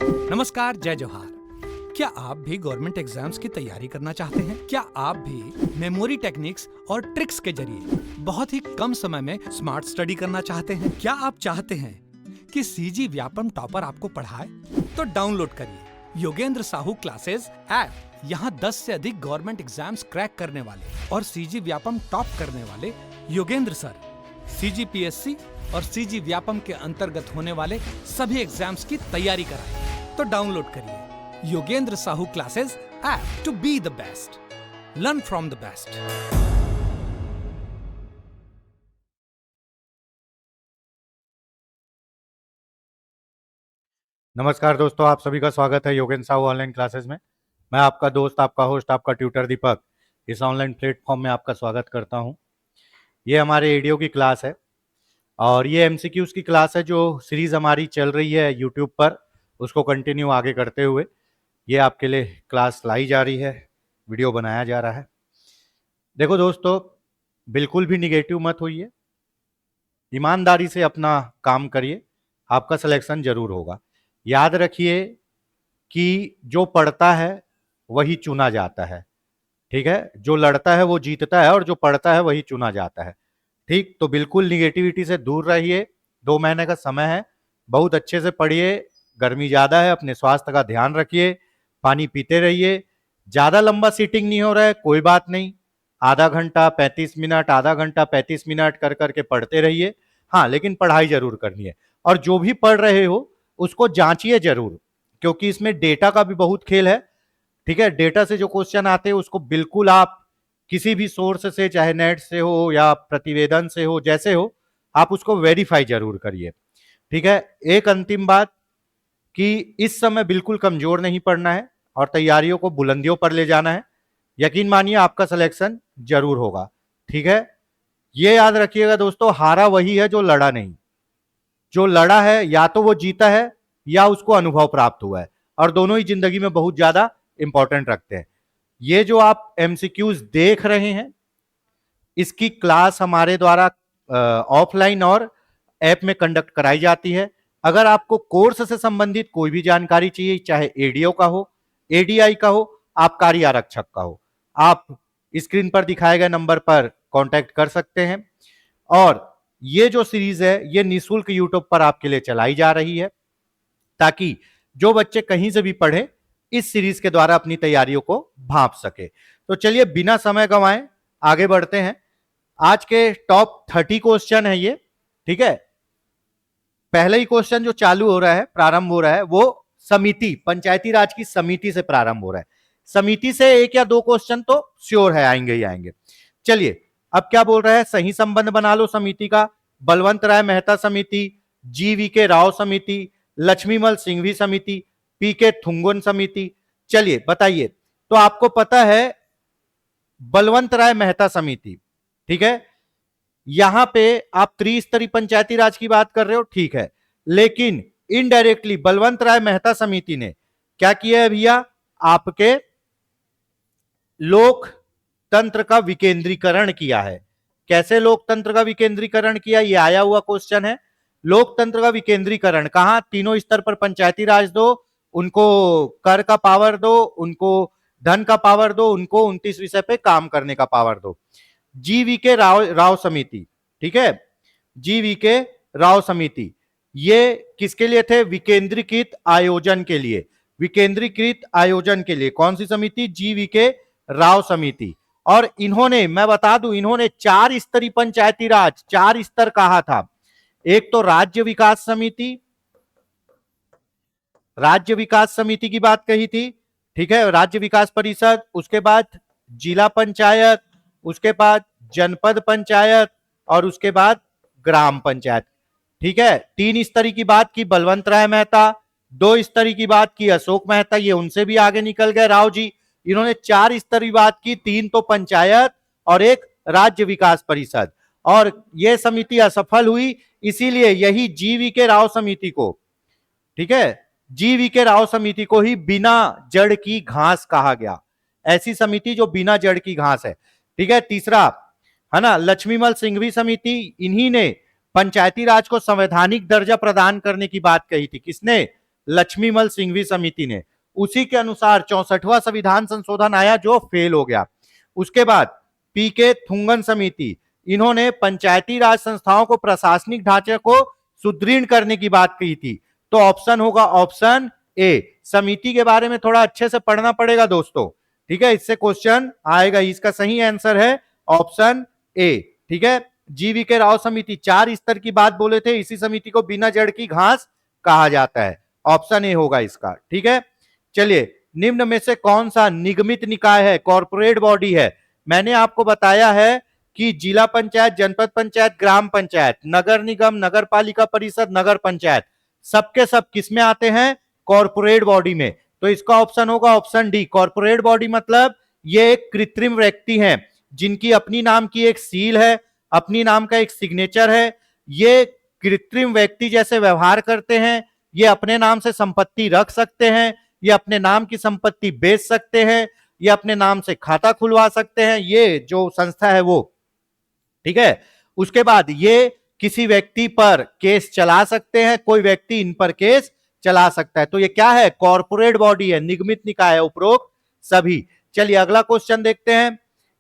नमस्कार, जय जोहार। क्या आप भी गवर्नमेंट एग्जाम्स की तैयारी करना चाहते हैं? क्या आप भी मेमोरी टेक्निक्स और ट्रिक्स के जरिए बहुत ही कम समय में स्मार्ट स्टडी करना चाहते हैं? क्या आप चाहते हैं कि सीजी व्यापम टॉपर आपको पढ़ाए? तो डाउनलोड करिए योगेंद्र साहू क्लासेस ऐप। यहाँ 10 से अधिक गवर्नमेंट एग्जाम्स क्रैक करने वाले और सीजी व्यापम टॉप करने वाले योगेंद्र सर सीजीपीएससी और सीजी व्यापम के अंतर्गत होने वाले सभी एग्जाम्स की तैयारी कराएं। तो डाउनलोड करिए Yogendra Sahu classes app to be the best, learn from the best. नमस्कार दोस्तों, आप सभी का स्वागत है योगेंद्र साहू ऑनलाइन क्लासेस में। मैं आपका दोस्त, आपका होस्ट, आपका ट्यूटर दीपक इस ऑनलाइन प्लेटफॉर्म में आपका स्वागत करता हूं। ये हमारे एडीओ की क्लास है और ये एमसीक्यूज की क्लास है जो सीरीज हमारी चल रही है यूट्यूब पर, उसको कंटिन्यू आगे करते हुए ये आपके लिए क्लास लाई जा रही है, वीडियो बनाया जा रहा है। देखो दोस्तों, बिल्कुल भी निगेटिव मत होइए, ईमानदारी से अपना काम करिए, आपका सिलेक्शन जरूर होगा। याद रखिए कि जो पढ़ता है वही चुना जाता है, ठीक है? जो लड़ता है वो जीतता है और जो पढ़ता है वही चुना जाता है, ठीक? तो बिल्कुल निगेटिविटी से दूर रहिए। 2 महीने का समय है, बहुत अच्छे से पढ़िए। गर्मी ज़्यादा है, अपने स्वास्थ्य का ध्यान रखिए, पानी पीते रहिए। ज़्यादा लंबा सीटिंग नहीं हो रहा है, कोई बात नहीं, आधा घंटा 35 मिनट, आधा घंटा 35 मिनट कर करके पढ़ते रहिए। हाँ, लेकिन पढ़ाई जरूर करनी है और जो भी पढ़ रहे हो उसको जांचिए जरूर, क्योंकि इसमें डेटा का भी बहुत खेल है, ठीक है? डेटा से जो क्वेश्चन आते हैं उसको बिल्कुल आप किसी भी सोर्स से, चाहे नेट से हो या प्रतिवेदन से हो, जैसे हो, आप उसको वेरीफाई जरूर करिए, ठीक है? एक अंतिम बात कि इस समय बिल्कुल कमजोर नहीं पड़ना है और तैयारियों को बुलंदियों पर ले जाना है। यकीन मानिए आपका सिलेक्शन जरूर होगा, ठीक है? ये याद रखिएगा दोस्तों, हारा वही है जो लड़ा नहीं। जो लड़ा है या तो वो जीता है या उसको अनुभव प्राप्त हुआ है, और दोनों ही जिंदगी में बहुत ज्यादा इंपॉर्टेंट रखते हैं। ये जो आप एमसीक्यूज देख रहे हैं, इसकी क्लास हमारे द्वारा ऑफलाइन और ऐप में कंडक्ट कराई जाती है। अगर आपको कोर्स से संबंधित कोई भी जानकारी चाहिए, चाहे एडीओ का हो, एडीआई का हो, आबकारी आरक्षक का हो, आप स्क्रीन पर दिखाए गए नंबर पर कांटेक्ट कर सकते हैं। और ये जो सीरीज है ये निःशुल्क यूट्यूब पर आपके लिए चलाई जा रही है, ताकि जो बच्चे कहीं से भी पढ़े इस सीरीज के द्वारा अपनी तैयारियों को भांप सके। तो चलिए बिना समय गंवाए आगे बढ़ते हैं। आज के टॉप 30 क्वेश्चन है ये, ठीक है? पहले ही क्वेश्चन जो चालू हो रहा है, प्रारंभ हो रहा है, वो समिति, पंचायती राज की समिति से प्रारंभ हो रहा है। समिति से एक या दो क्वेश्चन तो श्योर है, आएंगे ही आएंगे। चलिए, अब क्या बोल रहा है? सही संबंध बना लो समिति का। बलवंत राय मेहता समिति, जी.वी. के राव समिति, लक्ष्मीमल सिंघवी समिति, पी.के. थुंगन समिति। चलिए बताइए। तो आपको पता है बलवंत राय मेहता समिति, ठीक है? यहां पे आप त्रिस्तरीय पंचायती राज की बात कर रहे हो, ठीक है, लेकिन इनडायरेक्टली बलवंत राय मेहता समिति ने क्या किया है भैया? आपके लोकतंत्र का विकेंद्रीकरण किया है। कैसे लोकतंत्र का विकेंद्रीकरण किया? ये आया हुआ क्वेश्चन है। लोकतंत्र का विकेंद्रीकरण कहां? तीनों स्तर पर पंचायती राज दो, उनको कर का पावर दो, उनको धन का पावर दो, उनको 29 विषय पे काम करने का पावर दो। जी.वी. के राव समिति, ठीक है? जी.वी. के राव समिति ये किसके लिए थे? विकेंद्रीकृत आयोजन के लिए। विकेंद्रीकृत आयोजन के लिए कौन सी समिति? जी.वी. के राव समिति। और इन्होंने, मैं बता दूं, इन्होंने 4 स्तरीय पंचायती राज, 4 स्तर कहा था। एक तो राज्य विकास समिति, राज्य विकास समिति की बात कही थी, ठीक है, राज्य विकास परिषद, उसके बाद जिला पंचायत, उसके बाद जनपद पंचायत और उसके बाद ग्राम पंचायत, ठीक है? 3 स्तरीय की बात की बलवंत राय मेहता, 2 स्तरीय की बात की अशोक मेहता, ये उनसे भी आगे निकल गए राव जी। इन्होंने 4 स्तरीय बात की, 3 तो पंचायत और 1 राज्य विकास परिषद, और यह समिति असफल हुई। इसीलिए यही जी.वी. के राव समिति को, ठीक है, जी.वी. के राव समिति को ही बिना जड़ की घास कहा गया। ऐसी समिति जो बिना जड़ की घास है, ठीक है? तीसरा है ना, लक्ष्मीमल सिंघवी समिति, इन्हीं ने पंचायती राज को संवैधानिक दर्जा प्रदान करने की बात कही थी। किसने? लक्ष्मीमल सिंघवी समिति ने। उसी के अनुसार 64वां संविधान संशोधन आया जो फेल हो गया। उसके बाद पीके थुंगन समिति, इन्होंने पंचायती राज संस्थाओं को प्रशासनिक ढांचे को सुदृढ़ करने की बात कही थी। तो ऑप्शन होगा ऑप्शन ए। समिति के बारे में थोड़ा अच्छे से पढ़ना पड़ेगा दोस्तों, ठीक है, इससे क्वेश्चन आएगा। इसका सही आंसर है ऑप्शन ए, ठीक है। जीवीके राव समिति 4 स्तर की बात बोले थे, इसी समिति को बिना जड़ की घास कहा जाता है। ऑप्शन ए होगा इसका, ठीक है। चलिए, निम्न में से कौन सा निगमित निकाय है, कॉर्पोरेट बॉडी है? मैंने आपको बताया है कि जिला पंचायत, जनपद पंचायत, ग्राम पंचायत, नगर निगम, नगर पालिका परिषद, नगर पंचायत, सबके सब किस में आते हैं? कॉर्पोरेट बॉडी में। तो इसका ऑप्शन होगा ऑप्शन डी। कॉर्पोरेट बॉडी मतलब ये एक कृत्रिम व्यक्ति हैं जिनकी अपनी नाम की एक सील है, अपनी नाम का एक सिग्नेचर है। ये कृत्रिम व्यक्ति जैसे व्यवहार करते हैं, ये अपने नाम से संपत्ति रख सकते हैं, ये अपने नाम की संपत्ति बेच सकते हैं, ये अपने नाम से खाता खुलवा सकते हैं, ये जो संस्था है वो, ठीक है। उसके बाद ये किसी व्यक्ति पर केस चला सकते हैं, कोई व्यक्ति इन पर केस चला सकता है। तो ये क्या है? कॉर्पोरेट बॉडी है, निगमित निकाय है, उपरोक्त सभी। चलिए अगला क्वेश्चन देखते हैं,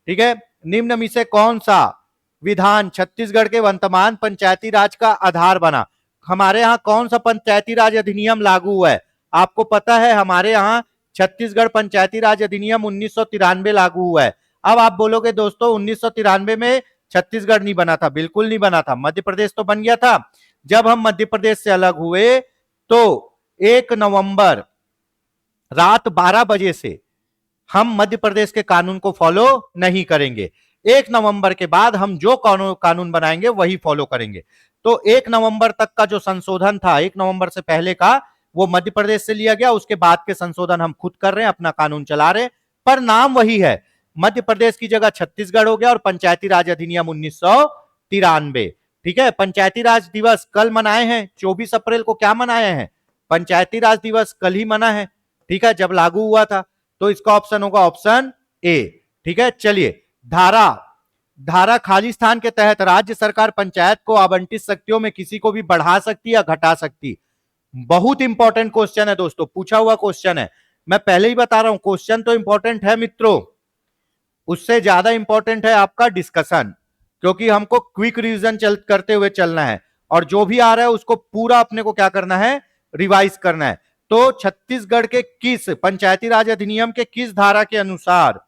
ठीक है। निम्न में से कौन सा विधान छत्तीसगढ़ के वर्तमान पंचायती राज का आधार बना? हमारे यहाँ कौन सा पंचायती राज अधिनियम लागू हुआ है? आपको पता है हमारे यहाँ छत्तीसगढ़ पंचायती राज अधिनियम 1993 लागू हुआ है। अब आप बोलोगे दोस्तों 1993 में छत्तीसगढ़ नहीं बना था। बिल्कुल नहीं बना था, मध्य प्रदेश तो बन गया था। जब हम मध्य प्रदेश से अलग हुए तो 1 नवंबर रात 12 बजे से हम मध्य प्रदेश के कानून को फॉलो नहीं करेंगे। 1 नवंबर के बाद हम जो कानून बनाएंगे वही फॉलो करेंगे। तो 1 नवंबर तक का जो संशोधन था, 1 नवंबर से पहले का, वो मध्य प्रदेश से लिया गया। उसके बाद के संशोधन हम खुद कर रहे हैं, अपना कानून चला रहे हैं, पर नाम वही है। मध्य प्रदेश की जगह छत्तीसगढ़ हो गया और पंचायती राज अधिनियम 1993, ठीक है। पंचायती राज दिवस कल मनाए हैं, 24 अप्रैल को क्या मनाए हैं? पंचायती राज दिवस कल ही मना है, ठीक है, जब लागू हुआ था। तो इसका ऑप्शन होगा ऑप्शन ए, ठीक है। चलिए, धारा खाली स्थान के तहत राज्य सरकार पंचायत को आवंटित शक्तियों में किसी को भी बढ़ा सकती या घटा सकती। बहुत इंपॉर्टेंट क्वेश्चन है दोस्तों, पूछा हुआ क्वेश्चन है। मैं पहले ही बता रहा हूं, क्वेश्चन तो इंपॉर्टेंट है मित्रों, उससे ज्यादा इंपॉर्टेंट है आपका डिस्कशन, क्योंकि हमको क्विक रिवीजन करते हुए चलना है और जो भी आ रहा है उसको पूरा अपने को क्या करना है? रिवाइज करना है। तो छत्तीसगढ़ के किस पंचायती राज अधिनियम के किस धारा के अनुसार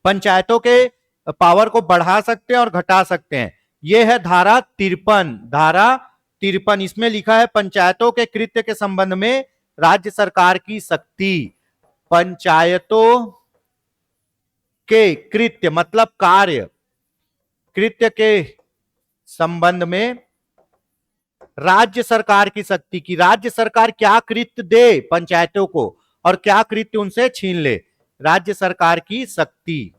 पंचायतों के पावर को बढ़ा सकते हैं और घटा सकते हैं? यह है धारा 53। धारा 53, इसमें लिखा है पंचायतों के कृत्य के संबंध में राज्य सरकार की शक्ति। पंचायतों के कृत्य मतलब कार्य, कृत्य के संबंध में राज्य सरकार की शक्ति की, राज्य सरकार क्या कृत्य दे पंचायतों को और क्या कृत्य उनसे छीन ले, राज्य सरकार की शक्ति,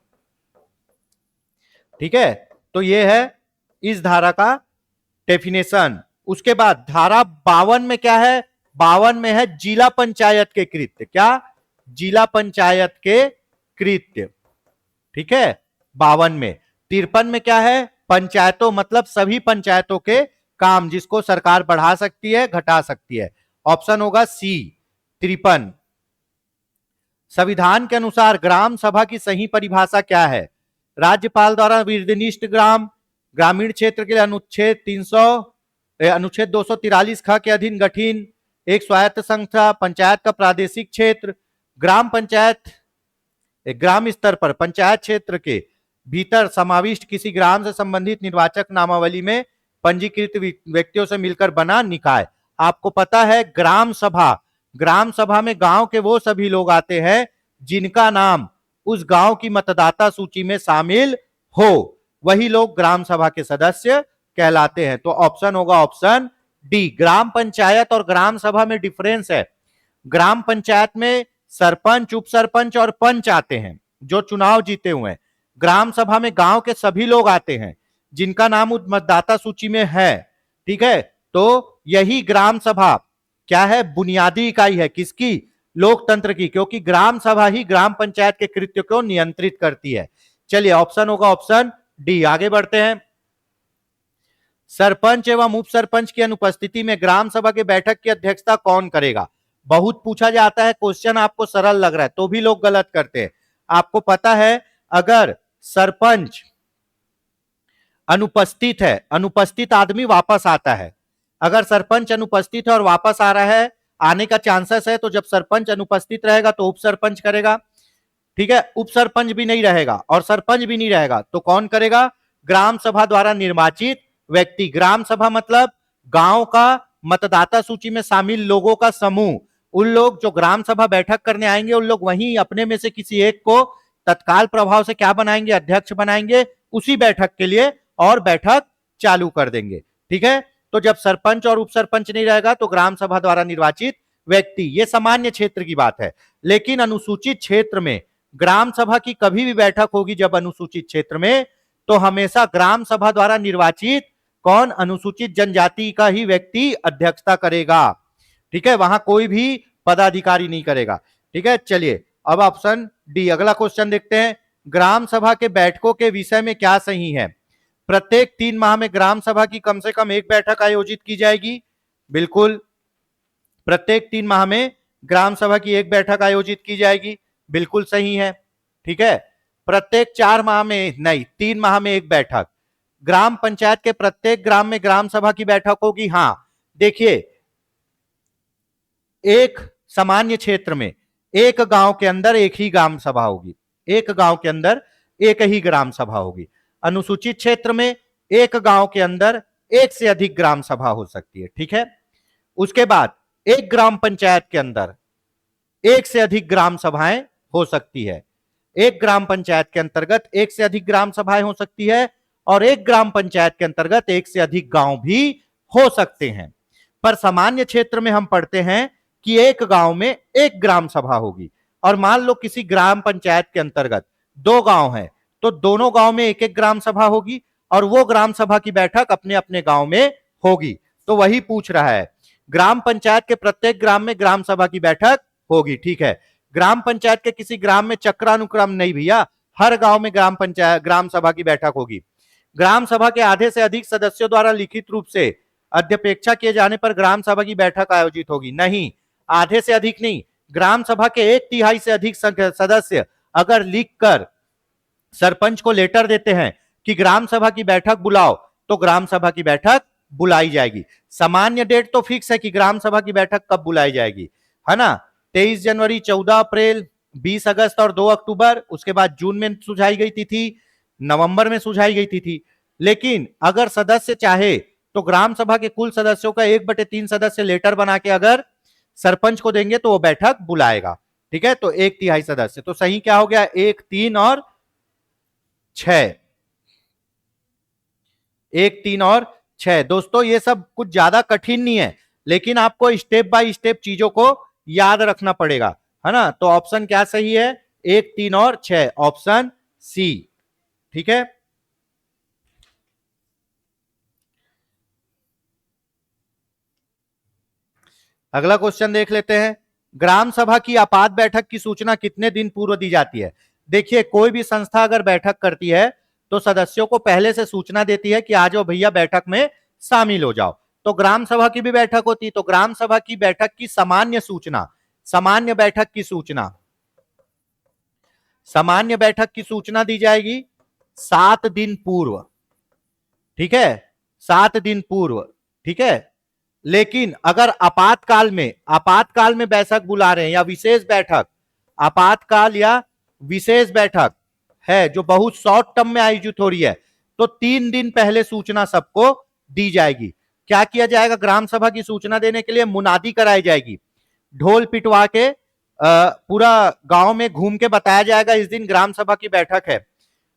ठीक है। तो यह है इस धारा का डेफिनेशन। उसके बाद धारा 52 में क्या है? 52 में है जिला पंचायत के कृत्य। क्या? जिला पंचायत के कृत्य, ठीक है, 52 में। 53 में क्या है? पंचायतों मतलब सभी पंचायतों के काम जिसको सरकार बढ़ा सकती है, घटा सकती है। ऑप्शन होगा सी, 53। संविधान के अनुसार ग्राम सभा की सही परिभाषा क्या है? राज्यपाल द्वारा निर्दिष्ट ग्रामीण क्षेत्र के लिए अनुच्छेद 243 ख के अधीन गठित एक स्वायत्त संस्था, पंचायत का प्रादेशिक क्षेत्र, ग्राम पंचायत, ग्राम स्तर पर पंचायत क्षेत्र के भीतर समाविष्ट किसी ग्राम से संबंधित निर्वाचक नामावली में पंजीकृत व्यक्तियों से मिलकर बना निकाय। आपको पता है ग्राम सभा में गांव के वो सभी लोग आते हैं जिनका नाम उस गांव की मतदाता सूची में शामिल हो, वही लोग ग्राम सभा के सदस्य कहलाते हैं। तो ऑप्शन होगा ऑप्शन डी। ग्राम पंचायत और ग्राम सभा में डिफरेंस है। ग्राम पंचायत में सरपंच, उप सरपंच और पंच आते हैं जो चुनाव जीते हुए हैं। ग्राम सभा में गांव के सभी लोग आते हैं जिनका नाम उस मतदाता सूची में है, ठीक है। तो यही ग्राम सभा क्या है? बुनियादी इकाई है किसकी? लोकतंत्र की, क्योंकि ग्राम सभा ही ग्राम पंचायत के कृत्य को नियंत्रित करती है। चलिए ऑप्शन होगा ऑप्शन डी। आगे बढ़ते हैं। सरपंच एवं उप सरपंच की अनुपस्थिति में ग्राम सभा की बैठक की अध्यक्षता कौन करेगा? बहुत पूछा जाता है क्वेश्चन, आपको सरल लग रहा है तो भी लोग गलत करते हैं। आपको पता है अगर सरपंच अनुपस्थित है, अनुपस्थित आदमी वापस आता है, अगर सरपंच अनुपस्थित है और वापस आ रहा है, आने का चांसेस है, तो जब सरपंच अनुपस्थित रहेगा तो उप सरपंच करेगा। ठीक है, उप सरपंच भी नहीं रहेगा और सरपंच भी नहीं रहेगा तो कौन करेगा? ग्राम सभा द्वारा निर्वाचित व्यक्ति। ग्राम सभा मतलब गांव का मतदाता सूची में शामिल लोगों का समूह। उन लोग जो ग्राम सभा बैठक करने आएंगे उन लोग वहीं अपने में से किसी एक को तत्काल प्रभाव से क्या बनाएंगे? अध्यक्ष बनाएंगे उसी बैठक के लिए और बैठक चालू कर देंगे। ठीक है, तो जब सरपंच और उप सरपंच नहीं रहेगा तो ग्राम सभा द्वारा निर्वाचित व्यक्ति। ये सामान्य क्षेत्र की बात है, लेकिन अनुसूचित क्षेत्र में ग्राम सभा की कभी भी बैठक होगी जब अनुसूचित क्षेत्र में, तो हमेशा ग्राम सभा द्वारा निर्वाचित कौन? अनुसूचित जनजाति का ही व्यक्ति अध्यक्षता करेगा। ठीक है, वहां कोई भी पदाधिकारी नहीं करेगा। ठीक है, चलिए अब ऑप्शन डी, अगला क्वेश्चन देखते हैं। ग्राम सभा के बैठकों के विषय में क्या सही है? प्रत्येक 3 माह में ग्राम सभा की कम से कम एक बैठक आयोजित की जाएगी। बिल्कुल, प्रत्येक 3 माह में ग्राम सभा की एक बैठक आयोजित की जाएगी, बिल्कुल सही है। ठीक है, प्रत्येक 4 माह में नहीं, 3 माह में एक बैठक। ग्राम पंचायत के प्रत्येक ग्राम में ग्राम सभा की बैठक होगी। हां, देखिए एक सामान्य क्षेत्र में एक गांव के अंदर एक ही ग्राम सभा होगी, एक गांव के अंदर एक ही ग्राम सभा होगी। अनुसूचित क्षेत्र में एक गांव के अंदर एक से अधिक ग्राम सभा हो सकती है। ठीक है, उसके बाद एक ग्राम पंचायत के अंदर एक से अधिक ग्राम सभाएं हो सकती है। एक ग्राम पंचायत के अंतर्गत एक से अधिक ग्राम सभाएं हो सकती है और एक ग्राम पंचायत के अंतर्गत एक से अधिक गांव भी हो सकते हैं। पर सामान्य क्षेत्र में हम पढ़ते हैं कि एक गांव में एक ग्राम सभा होगी। और मान लो किसी ग्राम पंचायत के अंतर्गत 2 गांव हैं तो दोनों गांव में एक एक ग्राम सभा होगी और वो ग्राम सभा की बैठक अपने अपने गांव में होगी। तो वही पूछ रहा है, ग्राम पंचायत के प्रत्येक ग्राम में ग्राम सभा की बैठक होगी। ठीक है, ग्राम पंचायत के किसी ग्राम में चक्रानुक्रम नहीं भैया, हर गांव में ग्राम सभा की बैठक होगी। ग्राम सभा के आधे से अधिक सदस्यों द्वारा लिखित रूप से अध्यपेक्षा किए जाने पर ग्राम सभा की बैठक आयोजित होगी। नहीं, आधे से अधिक नहीं, ग्राम सभा के 1/3 से अधिक सदस्य अगर लिखकर सरपंच को लेटर देते हैं कि ग्राम सभा की बैठक बुलाओ, तो ग्राम सभा की बैठक बुलाई जाएगी। सामान्य डेट तो फिक्स है कि ग्राम सभा की बैठक कब बुलाई जाएगी, है ना? 23 जनवरी, 14 अप्रैल, 20 अगस्त और 2 अक्टूबर। उसके बाद जून में सुझाई गई तिथि, नवंबर में सुझाई गई तिथि। लेकिन अगर सदस्य चाहे तो ग्राम सभा के कुल सदस्यों का 1/3 सदस्य लेटर बना के अगर सरपंच को देंगे तो वो बैठक बुलाएगा। ठीक है, तो 1/3 सदस्य। तो सही क्या हो गया? 1, 3 और 6, 1, 3 और 6। दोस्तों ये सब कुछ ज्यादा कठिन नहीं है, लेकिन आपको स्टेप बाय स्टेप चीजों को याद रखना पड़ेगा, है ना? तो ऑप्शन क्या सही है? 1, 3 और 6, ऑप्शन सी। ठीक है, अगला क्वेश्चन देख लेते हैं। ग्राम सभा की आपात बैठक की सूचना कितने दिन पूर्व दी जाती है? देखिए, कोई भी संस्था अगर बैठक करती है तो सदस्यों को पहले से सूचना देती है कि आ जाओ भैया बैठक में शामिल हो जाओ। तो ग्राम सभा की भी बैठक होती है, तो ग्राम सभा की बैठक की सामान्य सूचना, सामान्य बैठक की सूचना, सामान्य बैठक की सूचना दी जाएगी 7 दिन पूर्व। ठीक है, 7 दिन पूर्व। ठीक है, लेकिन अगर आपातकाल में बैठक बुला रहे हैं या विशेष बैठक, आपातकाल या विशेष बैठक है जो बहुत शॉर्ट टर्म में आयोजित हो रही है, तो 3 दिन पहले सूचना सबको दी जाएगी। क्या किया जाएगा? ग्राम सभा की सूचना देने के लिए मुनादी कराई जाएगी, ढोल पिटवा के पूरा गांव में घूम के बताया जाएगा इस दिन ग्राम सभा की बैठक है।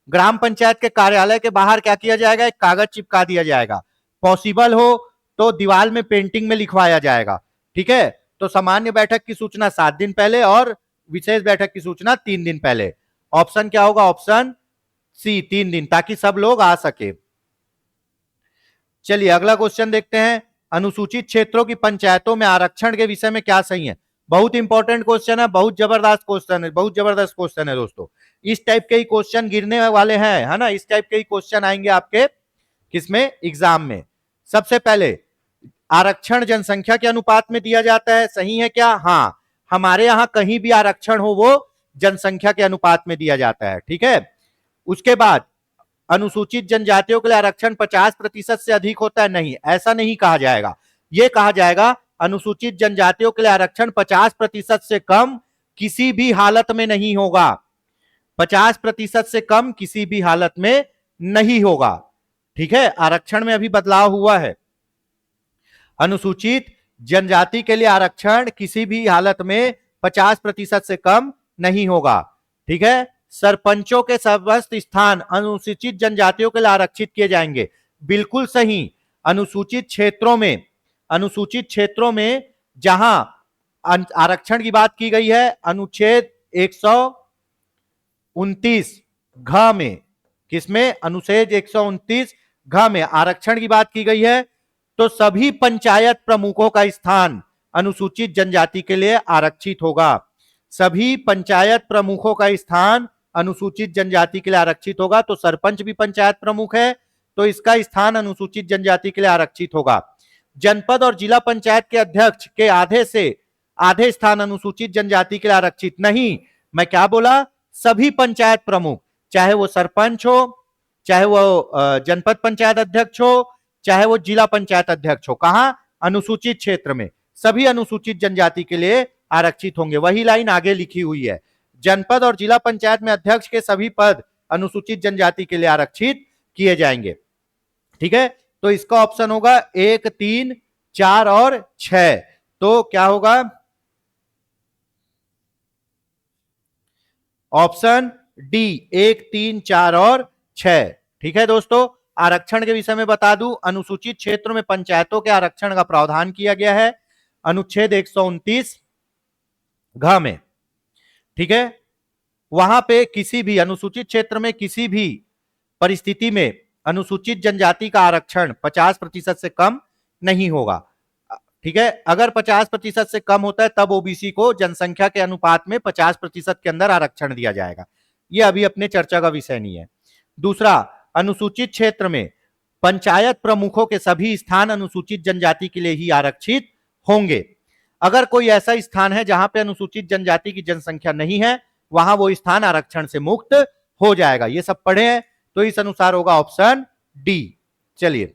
ग्राम पंचायत के कार्यालय के बाहर क्या किया जाएगा? एक कागज चिपका दिया जाएगा, पॉसिबल हो तो दीवार में पेंटिंग में लिखवाया जाएगा। ठीक है, तो सामान्य बैठक की सूचना 7 दिन पहले और विशेष बैठक की सूचना 3 दिन पहले। ऑप्शन क्या होगा? ऑप्शन सी, 3 दिन, ताकि सब लोग आ सके। चलिए अगला क्वेश्चन देखते हैं। अनुसूचित क्षेत्रों की पंचायतों में आरक्षण के विषय में क्या सही है? बहुत इंपॉर्टेंट क्वेश्चन है, बहुत जबरदस्त क्वेश्चन है, बहुत जबरदस्त क्वेश्चन है दोस्तों। इस टाइप के ही क्वेश्चन गिरने वाले हैं, है ना? इस टाइप के ही क्वेश्चन आएंगे आपके किसमें? एग्जाम में। सबसे पहले आरक्षण जनसंख्या के अनुपात में दिया जाता है, सही है क्या? हाँ, हमारे यहां कहीं भी आरक्षण हो वो जनसंख्या के अनुपात में दिया जाता है, ठीक है। उसके बाद अनुसूचित जनजातियों के लिए आरक्षण 50% से अधिक होता है, नहीं, ऐसा नहीं कहा जाएगा। यह कहा जाएगा अनुसूचित जनजातियों के लिए आरक्षण 50% से कम किसी भी हालत में नहीं होगा, 50% से कम किसी भी हालत में नहीं होगा, ठीक है। आरक्षण में अभी बदलाव हुआ है, अनुसूचित जनजाति के लिए आरक्षण किसी भी हालत में 50% से कम नहीं होगा, ठीक है। सरपंचों के समस्त स्थान अनुसूचित जनजातियों के लिए आरक्षित किए जाएंगे, बिल्कुल सही। अनुसूचित क्षेत्रों में जहां आरक्षण की बात की गई है, अनुच्छेद 129 घ में, किसमें? अनुच्छेद 129 घ में आरक्षण की बात की गई है, तो सभी पंचायत प्रमुखों का स्थान अनुसूचित जनजाति के लिए आरक्षित होगा, सभी पंचायत प्रमुखों का स्थान अनुसूचित जनजाति के लिए आरक्षित होगा। तो सरपंच भी पंचायत प्रमुख है, तो इसका स्थान अनुसूचित जनजाति के लिए आरक्षित होगा। जनपद और जिला पंचायत के अध्यक्ष के आधे से आधे स्थान अनुसूचित जनजाति के लिए आरक्षित नहीं, मैं क्या बोला? सभी पंचायत प्रमुख, चाहे वो सरपंच हो, चाहे वो जनपद पंचायत अध्यक्ष हो, चाहे वो जिला पंचायत अध्यक्ष हो, कहां? अनुसूचित क्षेत्र में, सभी अनुसूचित जनजाति के लिए आरक्षित होंगे। वही लाइन आगे लिखी हुई है, जनपद और जिला पंचायत में अध्यक्ष के सभी पद अनुसूचित जनजाति के लिए आरक्षित किए जाएंगे, ठीक है। तो इसका ऑप्शन होगा 1, 3, 4 और 6। तो क्या होगा? ऑप्शन डी, 1, 3, 4 और 6, ठीक है दोस्तों। आरक्षण के विषय में बता दूं, अनुसूचित क्षेत्रों में पंचायतों के आरक्षण का प्रावधान किया गया है अनुच्छेद 129 घ में, ठीक है। वहां पे किसी भी अनुसूचित क्षेत्र में किसी भी परिस्थिति में अनुसूचित जनजाति का आरक्षण 50% से कम नहीं होगा, ठीक है। अगर 50% से कम होता है तब ओबीसी को जनसंख्या के अनुपात में 50% के अंदर आरक्षण दिया जाएगा। यह अभी अपने चर्चा का विषय नहीं है। दूसरा, अनुसूचित क्षेत्र में पंचायत प्रमुखों के सभी स्थान अनुसूचित जनजाति के लिए ही आरक्षित होंगे। अगर कोई ऐसा स्थान है जहां पे अनुसूचित जनजाति की जनसंख्या नहीं है, वहां वो स्थान आरक्षण से मुक्त हो जाएगा। ये सब पढ़े हैं, तो इस अनुसार होगा ऑप्शन डी। चलिए,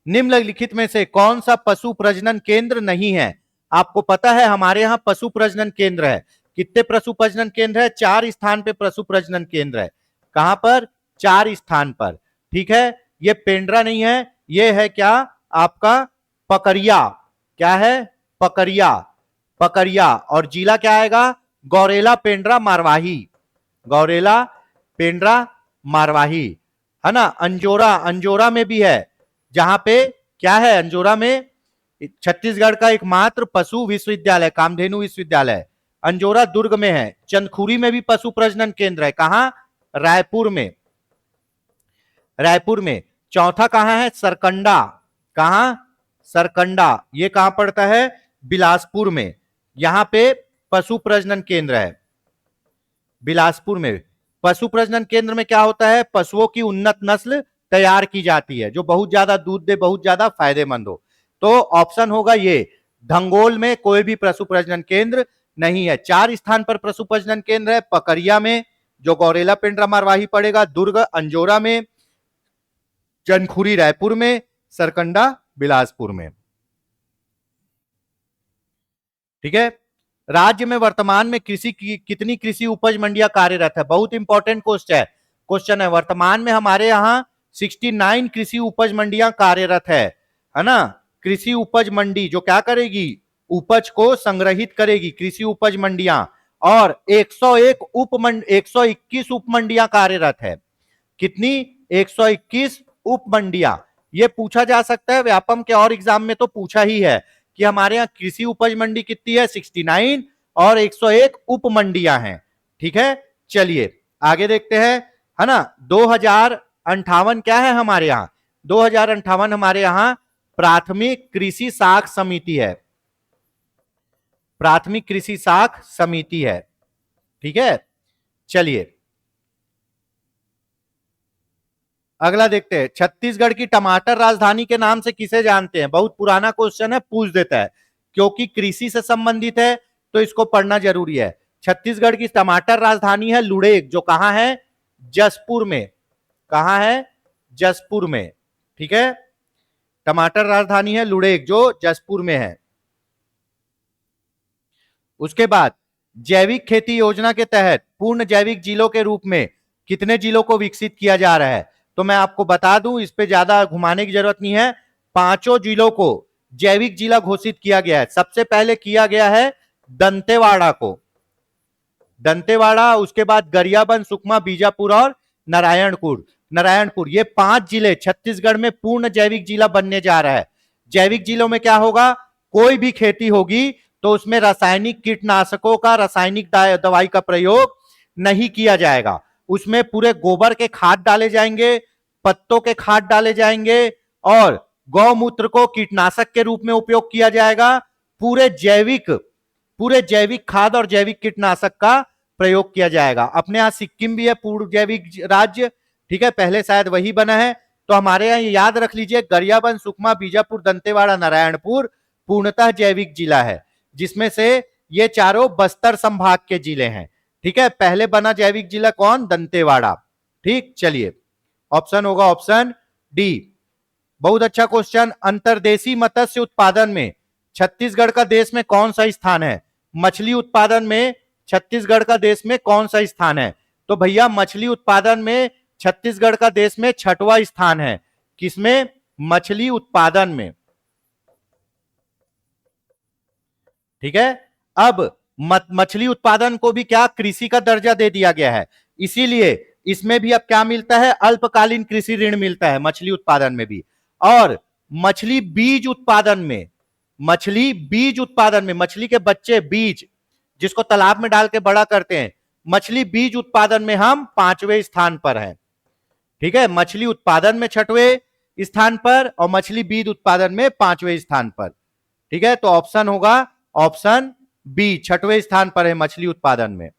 निम्नलिखित में से कौन सा पशु प्रजनन केंद्र नहीं है? आपको पता है हमारे यहां पशु प्रजनन केंद्र है। कितने पशु प्रजनन केंद्र है? 4 स्थान पे पशु प्रजनन केंद्र है। कहां पर? 4 स्थान पर, ठीक है। ये पेंड्रा नहीं है, ये है क्या? आपका पकरिया। क्या है? पकरिया, पकरिया। और जिला क्या आएगा? गौरेला, पेंड्रा, मारवाही, गौरेला, पेंड्रा, मारवाही, है ना। अंजोरा, अंजोरा में भी है, जहां पे क्या है? अंजोरा में छत्तीसगढ़ का एकमात्र पशु विश्वविद्यालय, कामधेनु विश्वविद्यालय, अंजोरा दुर्ग में है। चंदखुरी में भी पशु प्रजनन केंद्र है। कहां? रायपुर में, रायपुर में। चौथा कहां है? सरकंडा। कहां? सरकंडा। ये कहां पड़ता है? बिलासपुर में। यहां पे पशु प्रजनन केंद्र है, बिलासपुर में। पशु प्रजनन केंद्र में क्या होता है? पशुओं की उन्नत नस्ल तैयार की जाती है, जो बहुत ज्यादा दूध दे, बहुत ज्यादा फायदेमंद हो। तो ऑप्शन होगा ये। धंगोल में कोई भी पशु प्रजनन केंद्र नहीं है। 4 स्थान पर पशु प्रजनन केंद्र है, पकरिया में जो गौरेला, पेंड्रा, मारवाही पड़ेगा, दुर्ग, अंजोरा में, चंदखुरी रायपुर में, सरकंडा बिलासपुर में, ठीक है। राज्य में वर्तमान में कृषि की कितनी कृषि उपज मंडियां कार्यरत है? बहुत इंपॉर्टेंट क्वेश्चन है। वर्तमान में हमारे यहाँ 69 कृषि उपज मंडियां कार्यरत है ना। कृषि उपज मंडी जो क्या करेगी? उपज को संग्रहित करेगी, कृषि उपज मंडियां। और 121 उप मंडियां कार्यरत है। कितनी? 121 उप मंडियां। ये पूछा जा सकता है, व्यापम के और एग्जाम में तो पूछा ही है कि हमारे यहाँ कृषि उपज मंडी कितनी है? 69 और 101 उप मंडियां हैं, ठीक है। चलिए आगे देखते हैं, है ना। 2058 क्या है हमारे यहाँ? 2058 हमारे यहाँ प्राथमिक कृषि साख समिति है, प्राथमिक कृषि साख समिति है, ठीक है। चलिए अगला देखते हैं, छत्तीसगढ़ की टमाटर राजधानी के नाम से किसे जानते हैं? बहुत पुराना क्वेश्चन है, पूछ देता है, क्योंकि कृषि से संबंधित है तो इसको पढ़ना जरूरी है। छत्तीसगढ़ की टमाटर राजधानी है लुड़ेक, जो कहां है? जसपुर में। कहां है? जसपुर में। ठीक है, टमाटर राजधानी है लुड़ेक, जो जसपुर में है। उसके बाद जैविक खेती योजना के तहत पूर्ण जैविक जिलों के रूप में कितने जिलों को विकसित किया जा रहा है? तो मैं आपको बता दूं, इस पे ज्यादा घुमाने की जरूरत नहीं है, 5 जिलों को जैविक जिला घोषित किया गया है। सबसे पहले किया गया है दंतेवाड़ा को, दंतेवाड़ा, उसके बाद गरियाबंद, सुकमा, बीजापुर और नारायणपुर। नारायणपुर, ये 5 जिले छत्तीसगढ़ में पूर्ण जैविक जिला बनने जा रहा है। जैविक जिलों में क्या होगा? कोई भी खेती होगी तो उसमें रासायनिक कीटनाशकों का, रासायनिक दवाई का प्रयोग नहीं किया जाएगा। उसमें पूरे गोबर के खाद डाले जाएंगे, पत्तों के खाद डाले जाएंगे और गौमूत्र को कीटनाशक के रूप में उपयोग किया जाएगा। पूरे जैविक खाद और जैविक कीटनाशक का प्रयोग किया जाएगा। अपने यहां सिक्किम भी है पूर्ण जैविक राज्य, ठीक है, पहले शायद वही बना है। तो हमारे यहां याद रख लीजिए, गरियाबंद, सुकमा, बीजापुर, दंतेवाड़ा, नारायणपुर पूर्णतः जैविक जिला है, जिसमें से ये चारों बस्तर संभाग के जिले हैं। ठीक है, पहले बना जैविक जिला कौन? दंतेवाड़ा। ठीक, चलिए ऑप्शन होगा ऑप्शन डी। बहुत अच्छा क्वेश्चन। अंतर्देशीय मत्स्य उत्पादन में छत्तीसगढ़ का देश में कौन सा स्थान है? मछली उत्पादन में छत्तीसगढ़ का देश में कौन सा स्थान है? तो भैया मछली उत्पादन में छत्तीसगढ़ का देश में 6वां स्थान है। किसमें? मछली उत्पादन में। ठीक है, अब मछली उत्पादन को भी क्या कृषि का दर्जा दे दिया गया है, इसीलिए इसमें भी अब क्या मिलता है? अल्पकालीन कृषि ऋण मिलता है मछली उत्पादन में भी। और मछली बीज उत्पादन में, मछली के बच्चे बीज जिसको तालाब में डाल के बड़ा करते हैं, मछली बीज उत्पादन में हम 5वें स्थान पर हैं। ठीक है, मछली उत्पादन में 6वें स्थान पर और मछली बीज उत्पादन में 5वें स्थान पर। ठीक है, तो ऑप्शन होगा ऑप्शन बी, 6वें स्थान पर है मछली उत्पादन में।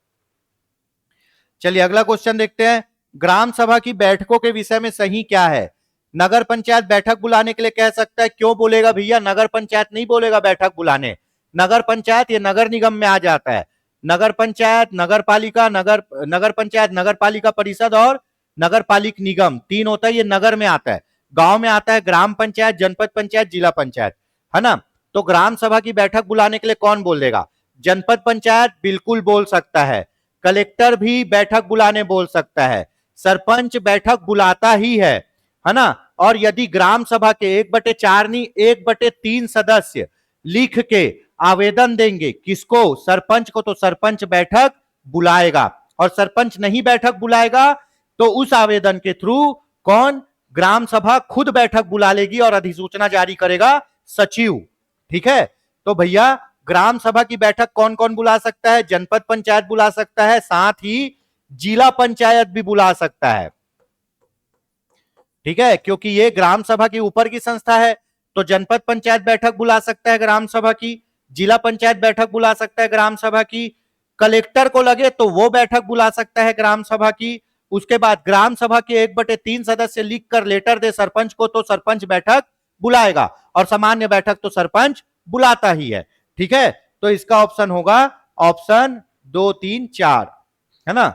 चलिए अगला क्वेश्चन देखते हैं। ग्राम सभा की बैठकों के विषय में सही क्या है? नगर पंचायत बैठक बुलाने के लिए कह सकता है। क्यों बोलेगा भैया? नगर पंचायत नहीं बोलेगा बैठक बुलाने। नगर पंचायत ये नगर निगम में आ जाता है। नगर पंचायत, नगर पालिका, नगर पंचायत, नगर पालिका परिषद और नगर पालिक निगम, 3 होता है, ये नगर में आता है। गांव में आता है ग्राम पंचायत, जनपद पंचायत, जिला पंचायत, है ना। तो ग्राम सभा की बैठक बुलाने के लिए कौन बोलेगा? जनपद पंचायत बिल्कुल बोल सकता है, कलेक्टर भी बैठक बुलाने बोल सकता है, सरपंच बैठक बुलाता ही है ना। और यदि ग्राम सभा के 1/4 नहीं 1/3 सदस्य लिख के आवेदन देंगे, किसको? सरपंच को, तो सरपंच बैठक बुलाएगा। और सरपंच नहीं बैठक बुलाएगा तो उस आवेदन के थ्रू कौन? ग्राम सभा खुद बैठक बुला लेगी और अधिसूचना जारी करेगा सचिव। ठीक है, तो भैया ग्राम सभा की बैठक कौन कौन बुला सकता है? जनपद पंचायत बुला सकता है, साथ ही जिला पंचायत भी बुला सकता है। ठीक है, क्योंकि ये ग्राम सभा के ऊपर की संस्था है, तो जनपद पंचायत बैठक बुला सकता है ग्राम सभा की, जिला पंचायत बैठक बुला सकता है ग्राम सभा की, कलेक्टर को लगे तो वो बैठक बुला सकता है ग्राम सभा की। उसके बाद ग्राम सभा के 1/3 सदस्य लिखकर लेटर दे सरपंच को, तो सरपंच बैठक बुलाएगा। और सामान्य बैठक तो सरपंच बुलाता ही है। ठीक है, तो इसका ऑप्शन होगा ऑप्शन 2, 3, 4, है ना,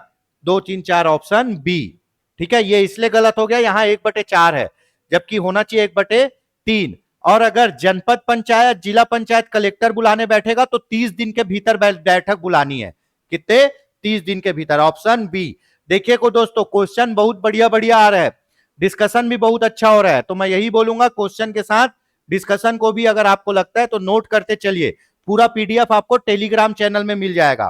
2, 3, 4 ऑप्शन बी। ठीक है, ये इसलिए गलत हो गया, यहां 1/4 है, जबकि होना चाहिए 1/3। और अगर जनपद पंचायत, जिला पंचायत, कलेक्टर बुलाने बैठेगा तो 30 दिन के भीतर बैठक बुलानी है। कितने? 30 दिन के भीतर, ऑप्शन बी। देखिए को दोस्तों, क्वेश्चन बहुत बढ़िया बढ़िया आ रहा है, डिस्कशन भी बहुत अच्छा हो रहा है। तो मैं यही बोलूंगा, क्वेश्चन के साथ डिस्कशन को भी अगर आपको लगता है तो नोट करते चलिए। पूरा पीडीएफ आपको टेलीग्राम चैनल में मिल जाएगा।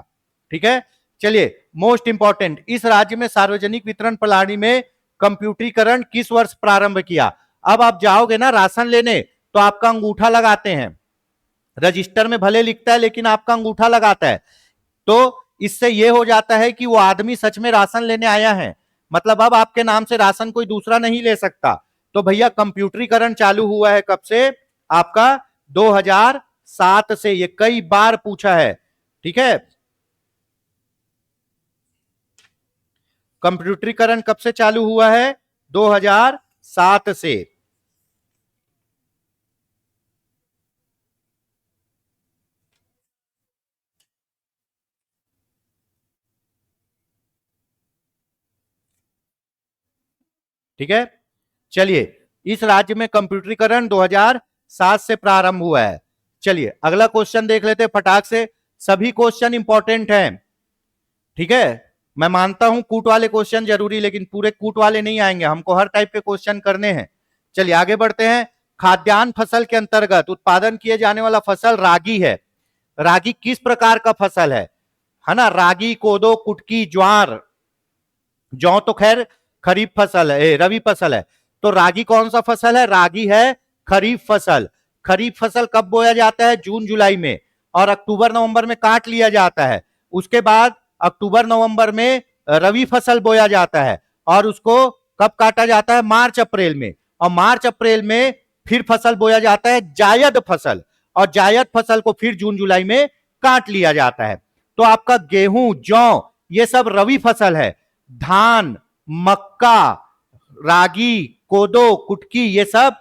ठीक है, चलिए मोस्ट इंपॉर्टेंट, इस राज्य में सार्वजनिक वितरण प्रणाली में कंप्यूटरीकरण किस वर्ष प्रारंभ किया? अब आप जाओगे ना राशन लेने तो आपका अंगूठा लगाते हैं, रजिस्टर में भले लिखता है लेकिन आपका अंगूठा लगाता है। तो इससे यह हो जाता है कि वो आदमी सच में राशन लेने आया है, मतलब अब आपके नाम से राशन कोई दूसरा नहीं ले सकता। तो भैया कंप्यूटरीकरण चालू हुआ है कब से? आपका 2007 से। ये कई बार पूछा है। ठीक है, कंप्यूटरीकरण कब से चालू हुआ है? 2007 से। ठीक है, चलिए, इस राज्य में कंप्यूटरीकरण 2007 से प्रारंभ हुआ है। चलिए अगला क्वेश्चन देख लेते हैं फटाक से, सभी क्वेश्चन इंपॉर्टेंट हैं। ठीक है, मैं मानता हूं कूट वाले क्वेश्चन जरूरी, लेकिन पूरे कूट वाले नहीं आएंगे, हमको हर टाइप के क्वेश्चन करने हैं। चलिए आगे बढ़ते हैं। खाद्यान्न फसल के अंतर्गत उत्पादन किए जाने वाला फसल रागी है। रागी किस प्रकार का फसल है ना? रागी, कोदो, कुटकी, ज्वार, जौ तो खैर खरीफ फसल है, रवि फसल है। तो रागी कौन सा फसल है? रागी है खरीफ फसल। खरीफ फसल कब बोया जाता है? जून जुलाई में, और अक्टूबर नवंबर में काट लिया जाता है। उसके बाद अक्टूबर नवंबर में रवि फसल बोया जाता है, और उसको कब काटा जाता है? मार्च अप्रैल में। और मार्च अप्रैल में फिर फसल बोया जाता है जायद फसल, और जायद फसल को फिर जून जुलाई में काट लिया जाता है। तो आपका गेहूं, जौ, ये सब रवि फसल है। धान, मक्का, रागी, कोदो, कुटकी, ये सब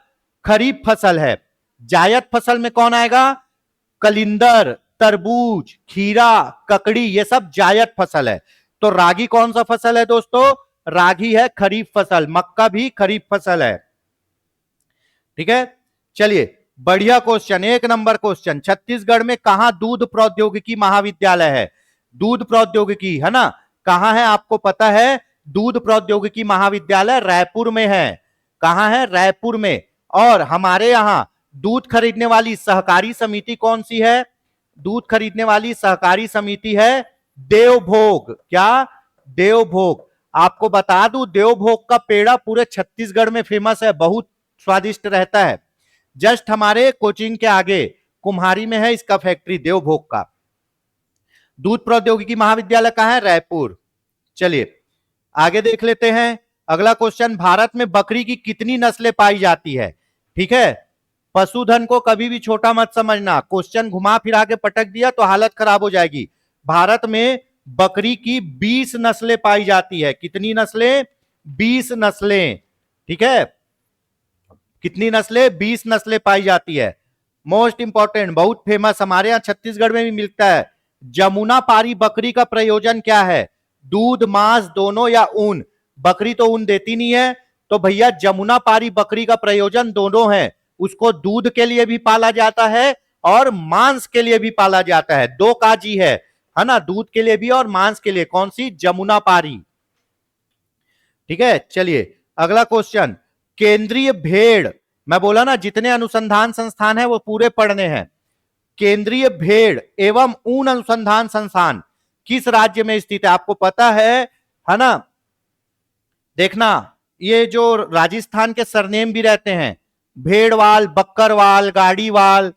खरीफ फसल है। जायद फसल में कौन आएगा? कलिंदर, तरबूज, खीरा, ककड़ी, ये सब जायद फसल है। तो रागी कौन सा फसल है दोस्तों? रागी है खरीफ फसल। मक्का भी खरीफ फसल है। ठीक है, चलिए बढ़िया क्वेश्चन, एक नंबर क्वेश्चन। छत्तीसगढ़ में कहां दूध प्रौद्योगिकी महाविद्यालय है? दूध प्रौद्योगिकी है ना, कहां है आपको पता है? दूध प्रौद्योगिकी महाविद्यालय रायपुर में है। कहां है? रायपुर में। और हमारे यहां दूध खरीदने वाली सहकारी समिति कौन सी है? दूध खरीदने वाली सहकारी समिति है देवभोग। क्या? देवभोग। आपको बता दूं, देवभोग का पेड़ा पूरे छत्तीसगढ़ में फेमस है, बहुत स्वादिष्ट रहता है। जस्ट हमारे कोचिंग के आगे कुम्हारी में है इसका फैक्ट्री, देवभोग का। दूध प्रौद्योगिकी महाविद्यालय कहां है? रायपुर। चलिए आगे देख लेते हैं अगला क्वेश्चन। भारत में बकरी की कितनी नस्लें पाई जाती है? ठीक है, पशुधन को कभी भी छोटा मत समझना, क्वेश्चन घुमा फिरा के पटक दिया तो हालत खराब हो जाएगी। भारत में बकरी की 20 नस्लें पाई जाती है। कितनी नस्लें? 20 नस्लें। ठीक है, कितनी नस्लें? 20 नस्लें पाई जाती है। मोस्ट इंपॉर्टेंट, बहुत फेमस, हमारे यहां छत्तीसगढ़ में भी मिलता है। जमुना पारी बकरी का प्रयोजन क्या है? दूध, मांस दोनों, या ऊन? बकरी तो ऊन देती नहीं है, तो भैया जमुना पारी बकरी का प्रयोजन दोनों है। उसको दूध के लिए भी पाला जाता है और मांस के लिए भी पाला जाता है। दो काजी है ना, दूध के लिए भी और मांस के लिए। कौन सी? जमुना पारी। ठीक है, चलिए अगला क्वेश्चन। केंद्रीय भेड़, मैं बोला ना जितने अनुसंधान संस्थान है वो पूरे पढ़ने हैं। केंद्रीय भेड़ एवं ऊन अनुसंधान संस्थान किस राज्य में स्थित है? आपको पता है ना? देखना, ये जो राजस्थान के सरनेम भी रहते हैं, भेड़वाल, बक्करवाल, गाड़ीवाल,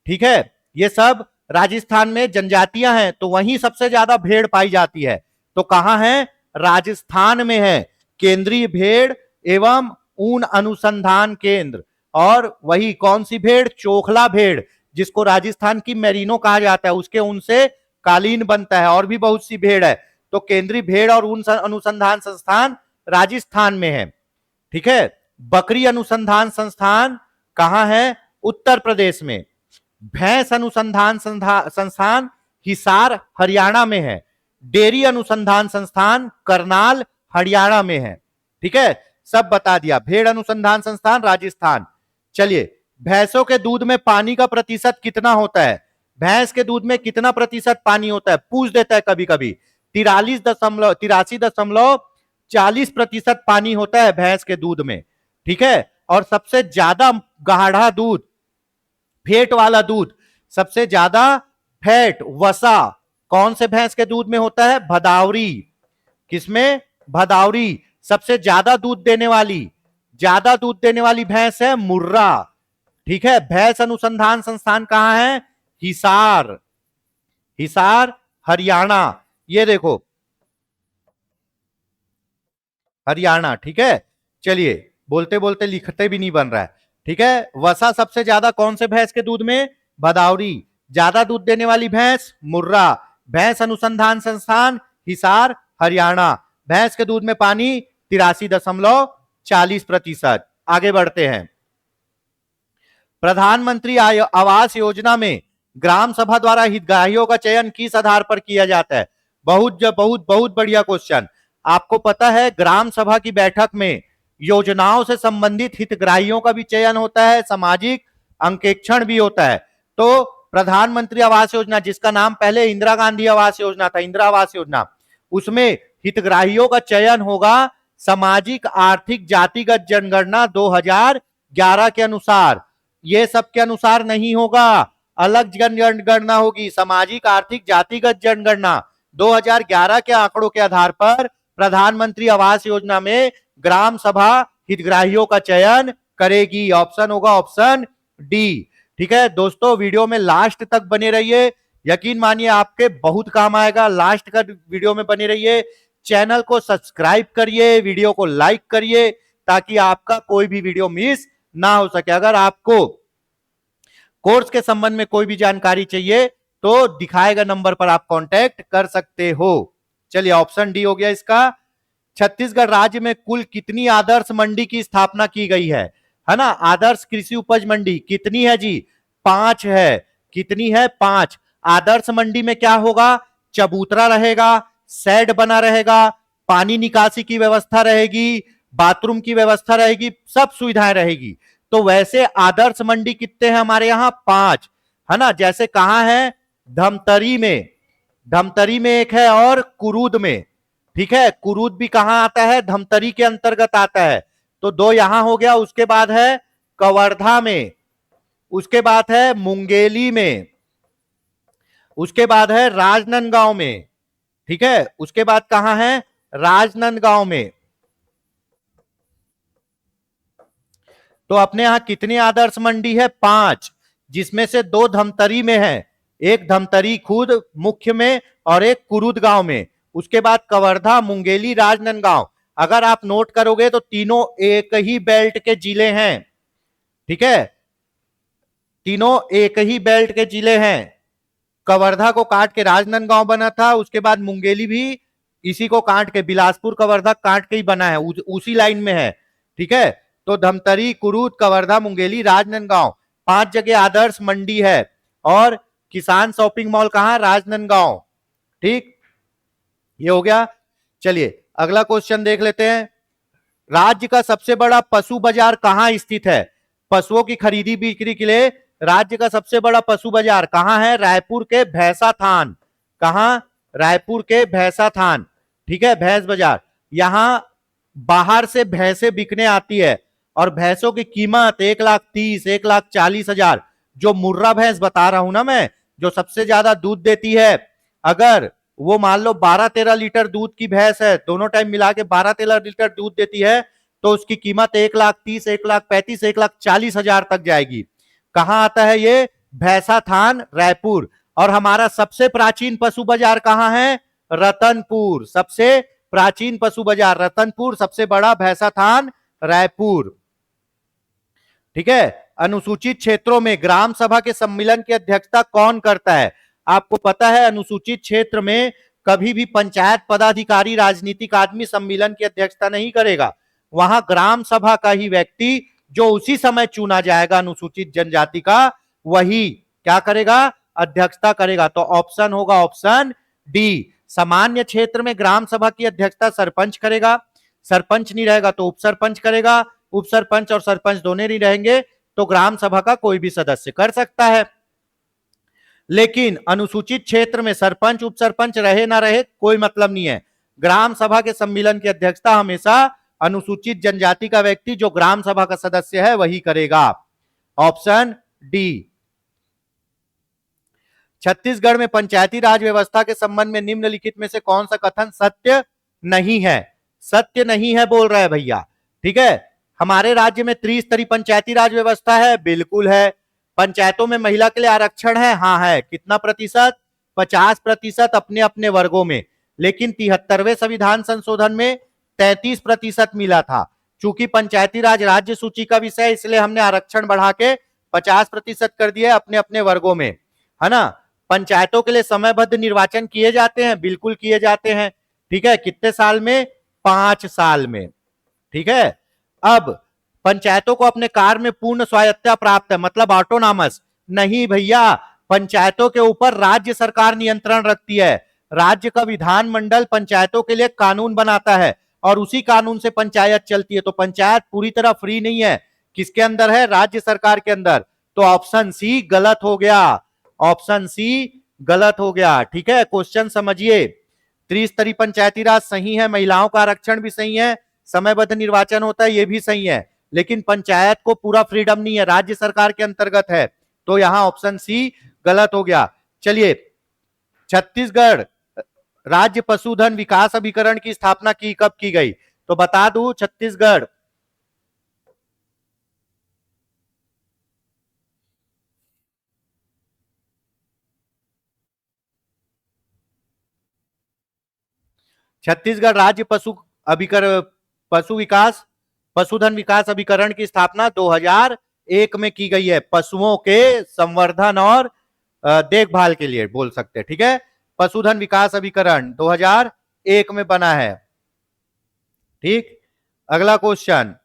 ठीक है, ये सब राजस्थान में जनजातियां हैं, तो वहीं सबसे ज्यादा भेड़ पाई जाती है। तो कहां है? राजस्थान में है केंद्रीय भेड़ एवं ऊन अनुसंधान केंद्र। और वही कौन सी भेड़? चोखला भेड़, जिसको राजस्थान की मेरिनो कहा जाता है, उसके ऊन से कालीन बनता है। और भी बहुत सी भेड़ है। तो केंद्रीय भेड़ और ऊन अनुसंधान संस्थान राजस्थान में है। ठीक है, बकरी अनुसंधान संस्थान कहां है? उत्तर प्रदेश में। भैंस अनुसंधान संस्थान हिसार हरियाणा में है। डेयरी अनुसंधान संस्थान करनाल हरियाणा में है। ठीक है, सब बता दिया। भेड़ अनुसंधान संस्थान राजस्थान। चलिए, भैंसों के दूध में पानी का प्रतिशत कितना होता है? भैंस के दूध में कितना प्रतिशत पानी होता है? पूछ देता है कभी कभी। 83.40% पानी होता है भैंस के दूध में। ठीक है, और सबसे ज्यादा गाढ़ा दूध, फैट वाला दूध, सबसे ज्यादा फैट, वसा कौन से भैंस के दूध में होता है? भदावरी। किसमें? भदावरी। सबसे ज्यादा दूध देने वाली भैंस है मुर्रा। ठीक है, भैंस अनुसंधान संस्थान कहां है? हिसार, हिसार हरियाणा। ये देखो हरियाणा। ठीक है, चलिए बोलते बोलते लिखते भी नहीं बन रहा है। ठीक है, वसा सबसे ज्यादा कौन से भैंस के दूध में? भदावरी। ज्यादा दूध देने वाली भैंस मुर्रा। भैंस अनुसंधान संस्थान हिसार हरियाणा। भैंस के दूध में पानी 83.40 40%। आगे बढ़ते हैं। प्रधानमंत्री आवास योजना में ग्राम सभा द्वारा हितग्राहियों का चयन किस आधार पर किया जाता है? बहुत बहुत बहुत बढ़िया क्वेश्चन। आपको पता है ग्राम सभा की बैठक में योजनाओं से संबंधित हितग्राहियों का भी चयन होता है, सामाजिक अंकेक्षण भी होता है। तो प्रधानमंत्री आवास योजना, जिसका नाम पहले इंदिरा गांधी आवास योजना था, इंदिरा आवास योजना, उसमें हितग्राहियों का चयन होगा सामाजिक आर्थिक जातिगत जनगणना 2011 के अनुसार। ये सब के अनुसार नहीं होगा, अलग जनगणना होगी। सामाजिक आर्थिक जातिगत जनगणना 2011 के आंकड़ों के आधार पर प्रधानमंत्री आवास योजना में ग्राम सभा हितग्राहियों का चयन करेगी। ऑप्शन होगा ऑप्शन डी। ठीक है दोस्तों, वीडियो में लास्ट तक बने रहिए, यकीन मानिए आपके बहुत काम आएगा। लास्ट का वीडियो में बने रहिए, चैनल को सब्सक्राइब करिए, वीडियो को लाइक करिए, ताकि आपका कोई भी वीडियो मिस ना हो सके। अगर आपको कोर्स के संबंध में कोई भी जानकारी चाहिए तो दिखाए गए नंबर पर आप कांटेक्ट कर सकते हो। चलिए ऑप्शन डी हो गया इसका। छत्तीसगढ़ राज्य में कुल कितनी आदर्श मंडी की स्थापना की गई है ना? आदर्श कृषि उपज मंडी कितनी है जी? 5 है। कितनी है? 5। आदर्श मंडी में क्या होगा? चबूतरा रहेगा, शेड बना रहेगा, पानी निकासी की व्यवस्था रहेगी, बाथरूम की व्यवस्था रहेगी, सब सुविधाएं रहेगी। तो वैसे आदर्श मंडी कितने हैं हमारे यहाँ? 5 है ना। जैसे कहां है? धमतरी में, धमतरी में एक है और कुरूद में। ठीक है, कुरूद भी कहां आता है? धमतरी के अंतर्गत आता है। तो 2 यहां हो गया। उसके बाद है कवर्धा में, उसके बाद है मुंगेली में, उसके बाद है राजनांदगांव में। ठीक है, उसके बाद कहां है? राजनांदगांव में। तो अपने यहां कितनी आदर्श मंडी है? 5, जिसमें से 2 धमतरी में है, एक धमतरी खुद मुख्य में और एक कुरूद गांव में। उसके बाद कवर्धा, मुंगेली, राजनांदगांव। अगर आप नोट करोगे तो तीनों एक ही बेल्ट के जिले हैं। ठीक है, तीनों एक ही बेल्ट के जिले हैं। कवर्धा को काट के राजनांदगांव बना था, उसके बाद मुंगेली भी इसी को काट के, बिलासपुर कवर्धा काट के ही बना है, उसी लाइन में है। ठीक है, तो धमतरी, कुरूद, कवर्धा, मुंगेली, राजनांदगांव 5 जगह आदर्श मंडी है। और किसान शॉपिंग मॉल कहां? राजनांदगांव। ठीक, ये हो गया। चलिए अगला क्वेश्चन देख लेते हैं। राज्य का सबसे बड़ा पशु बाजार कहां स्थित है? पशुओं की खरीदी बिक्री के लिए राज्य का सबसे बड़ा पशु बाजार कहां है? रायपुर के भैंसा थान। कहां? रायपुर के भैंसा थान। ठीक है, भैंस बाजार। यहां बाहर से भैंसे बिकने आती है और भैंसों की कीमत 1,30,000, 1,40,000। जो मुर्रा भैंस बता रहा हूं ना मैं, जो सबसे ज्यादा दूध देती है, अगर वो मान लो 12-13 लीटर दूध की भैंस है, दोनों टाइम मिला के 12-13 लीटर दूध देती है, तो उसकी कीमत 1,30,000, 1,35,000, 1,40,000 तक जाएगी। कहां आता है ये? भैंसा थान, रायपुर। और हमारा सबसे प्राचीन पशु बाजार कहां है? रतनपुर। सबसे प्राचीन पशु बाजार रतनपुर, सबसे बड़ा भैंसा थान, रायपुर। ठीक है, अनुसूचित क्षेत्रों में ग्राम सभा के सम्मेलन की अध्यक्षता कौन करता है? आपको पता है अनुसूचित क्षेत्र में कभी भी पंचायत पदाधिकारी, राजनीतिक आदमी सम्मेलन की अध्यक्षता नहीं करेगा। वहां ग्राम सभा का ही व्यक्ति, जो उसी समय चुना जाएगा अनुसूचित जनजाति का, वही क्या करेगा? अध्यक्षता करेगा। तो ऑप्शन होगा ऑप्शन डी। सामान्य क्षेत्र में ग्राम सभा की अध्यक्षता सरपंच करेगा, सरपंच नहीं रहेगा तो उप सरपंच करेगा, उप सरपंच और सरपंच दोनों नहीं रहेंगे तो ग्राम सभा का कोई भी सदस्य कर सकता है। लेकिन अनुसूचित क्षेत्र में सरपंच उप सरपंच रहे ना रहे कोई मतलब नहीं है। ग्राम सभा के सम्मेलन की अध्यक्षता हमेशा अनुसूचित जनजाति का व्यक्ति, जो ग्राम सभा का सदस्य है, वही करेगा। Option D. छत्तीसगढ़ में पंचायती राज व्यवस्था के संबंध में निम्नलिखित में से कौन सा कथन सत्य नहीं है? सत्य नहीं है बोल रहा है भैया। ठीक है, हमारे राज्य में त्रिस्तरीय पंचायती राज व्यवस्था है, बिल्कुल है। पंचायतों में महिला के लिए आरक्षण है, हाँ है। कितना प्रतिशत? 50% अपने अपने वर्गों में। लेकिन 73वें संविधान संशोधन में 33% मिला था। चूंकि पंचायती राज राज्य सूची का विषय, इसलिए हमने आरक्षण बढ़ा के 50% कर दिया अपने अपने वर्गों में, है ना। पंचायतों के लिए समयबद्ध निर्वाचन किए जाते हैं, बिल्कुल किए जाते हैं। ठीक है, कितने साल में? 5 साल में। ठीक है, अब पंचायतों को अपने कार्य में पूर्ण स्वायत्तता प्राप्त है, मतलब ऑटोनॉमस नहीं भैया, पंचायतों के ऊपर राज्य सरकार नियंत्रण रखती है। राज्य का विधानमंडल पंचायतों के लिए कानून बनाता है और उसी कानून से पंचायत चलती है। तो पंचायत पूरी तरह फ्री नहीं है, किसके अंदर है? राज्य सरकार के अंदर। तो ऑप्शन सी गलत हो गया, ऑप्शन सी गलत हो गया। ठीक है, क्वेश्चन समझिए। त्रिस्तरीय पंचायती राज सही है, महिलाओं का आरक्षण भी सही है, समयबद्ध निर्वाचन होता है ये भी सही है, लेकिन पंचायत को पूरा फ्रीडम नहीं है, राज्य सरकार के अंतर्गत है। तो यहां ऑप्शन सी गलत हो गया। चलिए, छत्तीसगढ़ राज्य पशुधन विकास अभिकरण की स्थापना कब की गई? तो बता दूं, छत्तीसगढ़ राज्य पशुधन विकास अभिकरण की स्थापना 2001 में की गई है, पशुओं के संवर्धन और देखभाल के लिए बोल सकते हैं। ठीक है, पशुधन विकास अभिकरण 2001 में बना है। ठीक, अगला क्वेश्चन,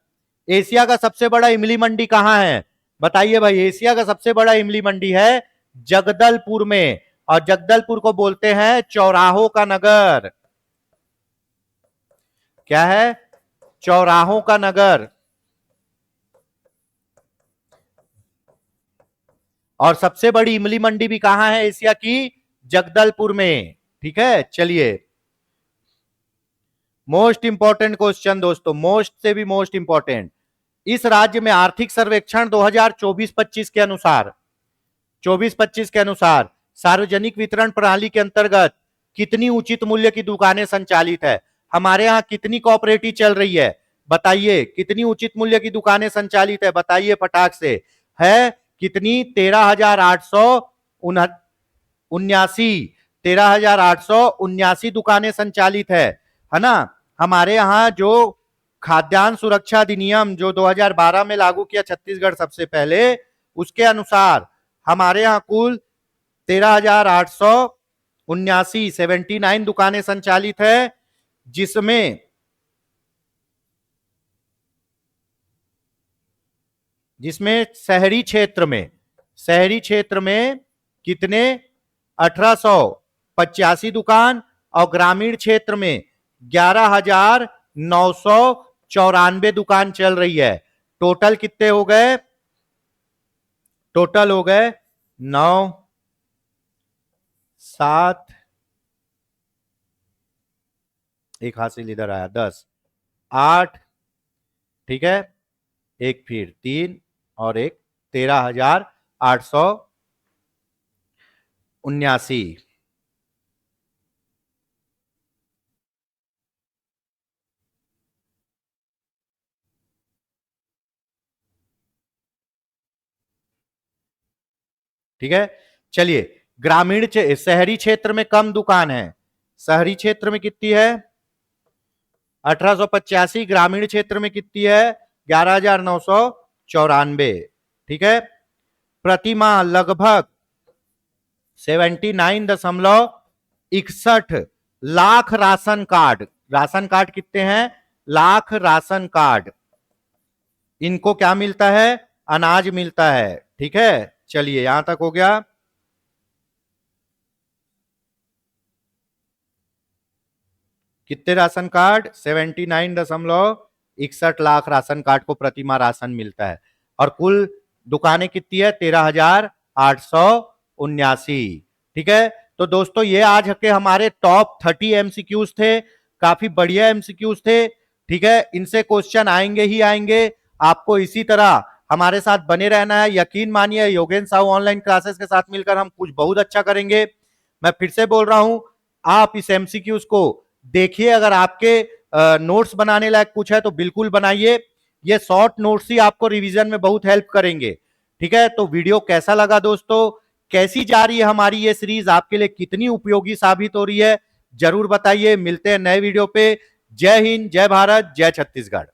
एशिया का सबसे बड़ा इमली मंडी कहां है? बताइए भाई, एशिया का सबसे बड़ा इमली मंडी है जगदलपुर में, और जगदलपुर को बोलते हैं चौराहों का नगर। क्या है? चौराहों का नगर। और सबसे बड़ी इमली मंडी भी कहां है एशिया की? जगदलपुर में। ठीक है, चलिए, मोस्ट इंपॉर्टेंट क्वेश्चन दोस्तों, मोस्ट से भी मोस्ट इंपॉर्टेंट। इस राज्य में आर्थिक सर्वेक्षण 2024-25 के अनुसार 24-25 के अनुसार सार्वजनिक वितरण प्रणाली के अंतर्गत कितनी उचित मूल्य की दुकानें संचालित है? हमारे यहाँ कितनी कोऑपरेटिव चल रही है? बताइए, कितनी उचित मूल्य की दुकानें संचालित है? बताइए फटाक से। है कितनी? 13,879 दुकानें संचालित है ना। हमारे यहाँ जो खाद्यान्न सुरक्षा अधिनियम जो 2012 में लागू किया छत्तीसगढ़ सबसे पहले, उसके अनुसार हमारे यहाँ कुल 13,879 दुकानें संचालित है, जिसमें शहरी क्षेत्र में कितने? 1885 दुकान, और ग्रामीण क्षेत्र में 11,994 दुकान चल रही है। टोटल कितने हो गए? टोटल हो गए 9, 7, एक हासिल इधर आया 10, 8, ठीक है, एक फिर 3 और एक 13,879। ठीक है, चलिए, शहरी क्षेत्र में कम दुकान है। शहरी क्षेत्र में कितनी है? 1885। ग्रामीण क्षेत्र में कितनी है? 11,994। ठीक है, प्रति माह लगभग 79.61 लाख राशन कार्ड कितने हैं? लाख राशन कार्ड, इनको क्या मिलता है? अनाज मिलता है। ठीक है, चलिए, यहां तक हो गया। कितने ration card? 79.61 lakh ration card को प्रतिमाह राशन मिलता है। और कुल दुकानें कितनी है? 13,879। ठीक है, तो दोस्तों ये आज के हमारे टॉप 30 एमसीक्यूज थे, काफी बढ़िया एमसीक्यूज थे। ठीक है, इनसे क्वेश्चन आएंगे ही आएंगे, आपको इसी तरह हमारे साथ बने रहना है। यकीन मानिए, योगेंद्र साहू ऑनलाइन क्लासेस के साथ मिलकर हम कुछ बहुत अच्छा करेंगे। मैं फिर से बोल रहा हूं, आप इस एमसीक्यूज को देखिए, अगर आपके नोट्स बनाने लायक कुछ है तो बिल्कुल बनाइए। ये शॉर्ट नोट्स ही आपको रिवीजन में बहुत हेल्प करेंगे। ठीक है, तो वीडियो कैसा लगा दोस्तों? कैसी जा रही है हमारी ये सीरीज? आपके लिए कितनी उपयोगी साबित हो रही है? जरूर बताइए। मिलते हैं नए वीडियो पे। जय हिंद, जय भारत, जय छत्तीसगढ़।